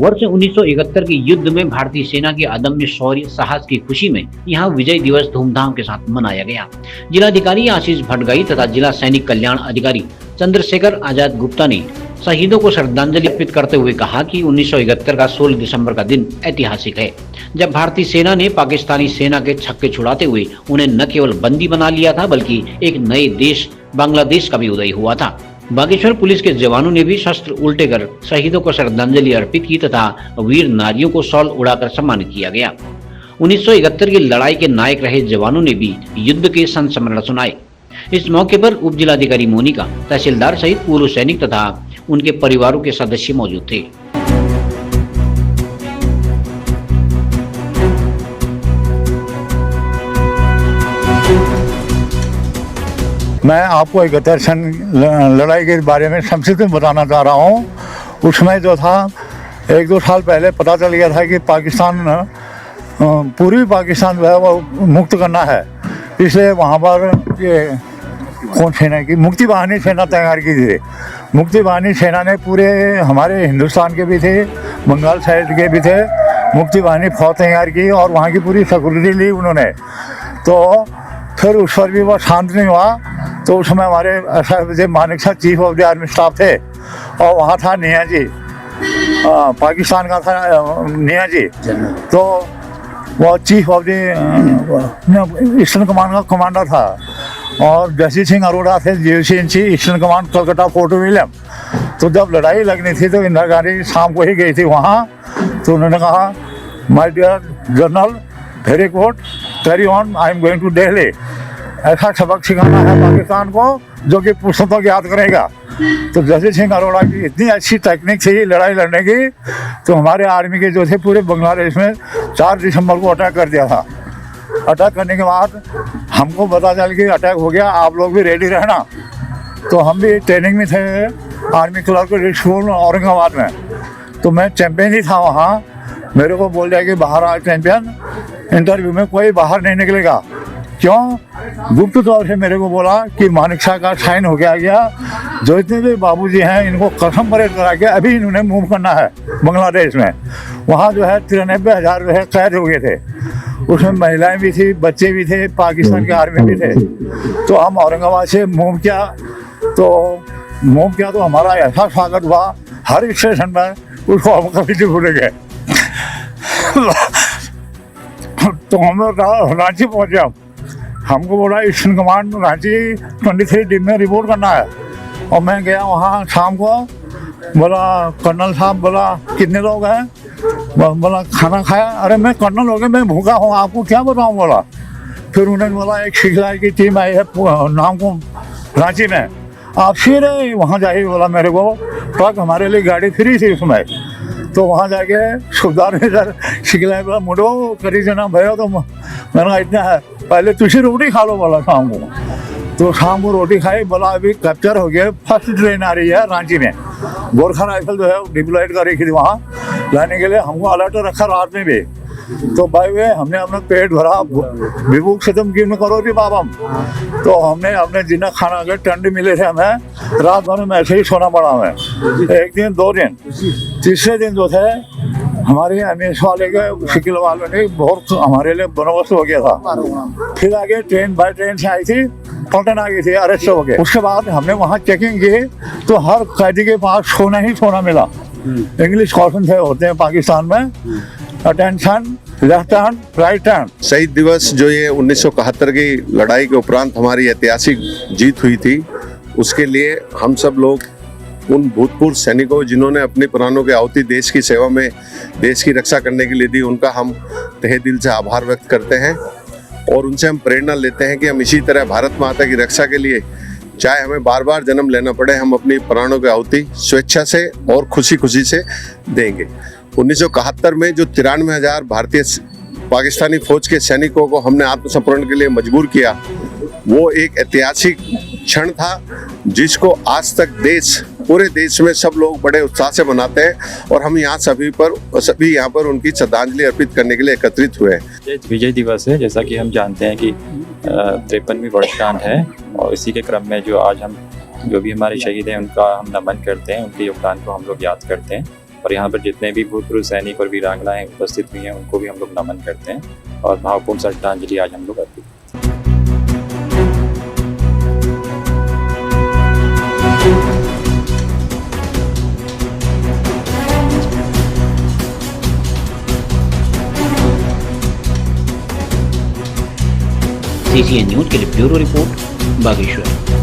वर्ष 1971 के युद्ध में भारतीय सेना के अदम्य शौर्य साहस की खुशी में यहाँ विजय दिवस धूमधाम के साथ मनाया गया। जिलाधिकारी आशीष भटगाई तथा जिला सैनिक कल्याण अधिकारी चंद्रशेखर आजाद गुप्ता ने शहीदों को श्रद्धांजलि अर्पित करते हुए कहा कि 1971 का 16 दिसंबर का दिन ऐतिहासिक है, जब भारतीय सेना ने पाकिस्तानी सेना के छक्के छुड़ाते हुए उन्हें न केवल बंदी बना लिया था, बल्कि एक नए देश बांग्लादेश का भी उदय हुआ था। बागेश्वर पुलिस के जवानों ने भी शस्त्र उल्टे कर शहीदों को श्रद्धांजलि अर्पित की तथा वीर नारियों को शॉल उड़ाकर सम्मानित किया गया। 1971 की लड़ाई के नायक रहे जवानों ने भी युद्ध के संस्मरण सुनाए। इस मौके पर उप जिलाधिकारी मोनिका, तहसीलदार सहित पूर्व सैनिक तथा उनके परिवारों के सदस्य मौजूद थे। मैं आपको 71 लड़ाई के बारे में संक्षिप्त में बताना चाह रहा हूँ। उसमें जो था 1-2 साल पहले पता चल गया था कि पाकिस्तान पूर्वी पाकिस्तान जो है वो मुक्त करना है, इसलिए वहाँ पर ये कौन सेना की मुक्ति वाहिनी सेना तैयार की थी। मुक्ति वाहिनी सेना ने पूरे हमारे हिंदुस्तान के भी थे, बंगाल साइड के भी थे, मुक्ति वाहिनी फौज तैयार की और वहाँ की पूरी सिक्योरिटी ली उन्होंने। तो फिर उस पर भी वो शांत नहीं हुआ, तो उस समय हमारे एसआई मानिक साहब chief of the army staff थे और वहाँ था निया जी, पाकिस्तान का था निया जी, तो वो chief of the eastern command का कमांडर था। और जसी सिंह अरोड़ा थे JC eastern command Calcutta fort William. तो जब लड़ाई लगनी थी तो इंदिरा गांधी शाम को ही गई थी वहाँ, तो उन्होंने कहा my dear general very good carry on, I am going to Delhi. ऐसा सबक सिखाना है पाकिस्तान को जो कि पुरुषों तक याद करेगा। तो जसी सिंह अरोड़ा की इतनी अच्छी टेक्निक थी लड़ाई लड़ने की, तो हमारे आर्मी के जो थे पूरे बांग्लादेश में 4 दिसंबर को अटैक कर दिया था। अटैक करने के बाद हमको पता चल कि अटैक हो गया, आप लोग भी रेडी रहना। तो हम भी ट्रेनिंग में थे आर्मी क्लर्क स्कूल औरंगाबाद में, तो मैं चैंपियन ही था वहाँ। मेरे को बोल दिया कि बाहर आ चैंपियन, इंटरव्यू में कोई बाहर नहीं निकलेगा। क्यों? गुप्त तौर से मेरे को बोला कि मानिक शाह का साइन हो गया, जो इतने भी बाबूजी हैं इनको कसम परेड करा के अभी इन्होंने मूव करना है बांग्लादेश में। वहाँ जो है 93,000 जो है कैद हो गए थे, उसमें महिलाएं भी थी, बच्चे भी थे, पाकिस्तान के आर्मी भी थे। तो हम औरंगाबाद से मूव किया, तो हमारा ऐसा स्वागत हुआ हर स्टेशन पर, उसको हम कभी नहीं भूलेंगे। तो हम रांची पहुँचे, हमको बोला ईस्टर्न कमांड रांची 23 डी में रिपोर्ट करना है। और मैं गया वहाँ शाम को, बोला कर्नल साहब, बोला कितने लोग हैं, बोला खाना खाया। अरे मैं कर्नल हो गया, मैं भूखा हूँ, आपको क्या बताऊँ बोला। फिर उन्होंने बोला एक सिखलाई की टीम आई है नाम को रांची में, आप फिर वहाँ जाइए। बोला मेरे को ट्रक, हमारे लिए गाड़ी फ्री थी उसमें, तो वहाँ जाके सुबदार ने सर सिखलाई बोला मुड़ो करी जना भैया, तो मैंने इतना है पहले तुझे रोटी खा लो बोला शाम को। तो शाम को रोटी खाई, बोला अभी कैप्चर हो गया, फर्स्ट ट्रेन आ रही है रांची में। गोरखा राइफल जो है डिप्लॉयड कर रखी थी वहाँ लाने के लिए, हमको अलर्ट रखा रात में भी। तो भाई वे हमने अपना पेट भरा, विभूख से तुम क्यों करो थी बाबा। तो हमने अपने जितना खाना के टंडे मिले थे हमें, रात भर में ऐसे ही सोना पड़ा हमें। 1 दिन 2 दिन, तीसरे दिन जो थे हमारे एमएस वाले के शिकिल वालों ने बहुत हमारे लिए बंदोबस्त हो गया था। फिर आगे ट्रेन बाय ट्रेन से आई थी, पलटन आ गई थी, अरेस्ट हो गए। उसके बाद हमने वहाँ चेकिंग की तो हर कैदी के पास सोना ही सोना मिला। इंग्लिश कॉशन थे होते हैं पाकिस्तान में, attention left hand right hand. शहीद दिवस जो ये 1971 की लड़ाई के उपरांत हमारी ऐतिहासिक जीत हुई थी, उसके लिए हम सब लोग उन भूतपूर्व सैनिकों जिन्होंने अपने प्राणों की आहुति देश की सेवा में, देश की रक्षा करने के लिए दी, उनका हम तहे दिल से आभार व्यक्त करते हैं। और उनसे हम प्रेरणा लेते हैं कि हम इसी तरह भारत माता की रक्षा के लिए, चाहे हमें बार बार जन्म लेना पड़े, हम अपनी प्राणों की आहुति स्वेच्छा से और खुशी खुशी से देंगे। 1971 में जो 93,000 भारतीय पाकिस्तानी फौज के सैनिकों को हमने आत्मसमर्पण के लिए मजबूर किया, वो एक ऐतिहासिक क्षण था जिसको आज तक पूरे देश में सब लोग बड़े उत्साह से मनाते हैं। और हम यहाँ सभी यहाँ पर उनकी श्रद्धांजलि अर्पित करने के लिए एकत्रित हुए हैं। विजय दिवस है, जैसा कि हम जानते हैं कि 53वीं वर्षगांठ है, और इसी के क्रम में जो आज हम जो भी हमारे शहीद हैं उनका हम नमन करते हैं, उनके योगदान को हम लोग याद करते हैं। और यहाँ पर जितने भी भूतपूर्व सैनिक और वीरांगनाएं उपस्थित हुई हैं उनको भी हम लोग नमन करते हैं और भावपूर्ण श्रद्धांजलि आज हम लोग अर्पित करते हैं। CCN न्यूज के लिए ब्यूरो रिपोर्ट बागेश्वर।